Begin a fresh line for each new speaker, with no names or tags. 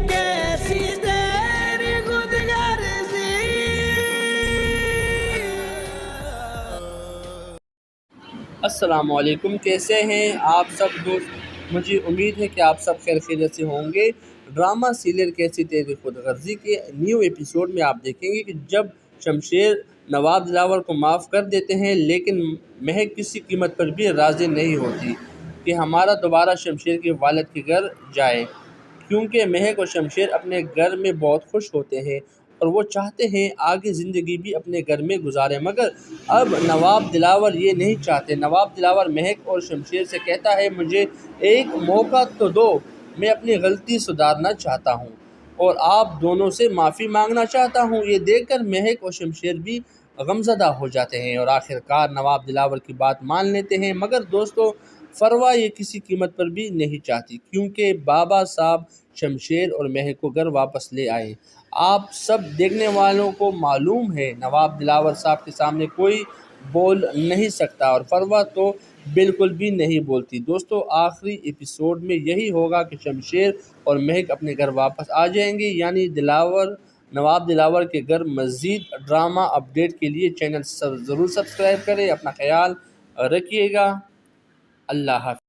कैसी तेरी खुदगर्जी।
अस्सलामु अलैकुम, कैसे हैं आप सब दोस्त। मुझे उम्मीद है कि आप सब खैरियत से होंगे। ड्रामा सीरियल कैसी तेरी खुदगर्जी के न्यू एपिसोड में आप देखेंगे कि जब शमशेर नवाब दिलावर को माफ़ कर देते हैं, लेकिन महक किसी कीमत पर भी राज़ी नहीं होती कि हमारा दोबारा शमशेर के वालिद के घर जाए, क्योंकि महक और शमशेर अपने घर में बहुत खुश होते हैं और वो चाहते हैं आगे ज़िंदगी भी अपने घर में गुजारें। मगर अब नवाब दिलावर ये नहीं चाहते। नवाब दिलावर महक और शमशेर से कहता है, मुझे एक मौका तो दो, मैं अपनी गलती सुधारना चाहता हूँ और आप दोनों से माफ़ी मांगना चाहता हूँ। ये देखकर महक और शमशेर भी गमज़दा हो जाते हैं और आखिरकार नवाब दिलावर की बात मान लेते हैं। मगर दोस्तों, फरवा ये किसी कीमत पर भी नहीं चाहती, क्योंकि बाबा साहब शमशेर और महक को घर वापस ले आए। आप सब देखने वालों को मालूम है, नवाब दिलावर साहब के सामने कोई बोल नहीं सकता और फरवा तो बिल्कुल भी नहीं बोलती। दोस्तों, आखिरी एपिसोड में यही होगा कि शमशेर और महक अपने घर वापस आ जाएंगे, यानी नवाब दिलावर के घर। मज़ीद ड्रामा अपडेट के लिए चैनल ज़रूर सब्सक्राइब करें। अपना ख्याल रखिएगा। अल्लाह हाफ़िज़।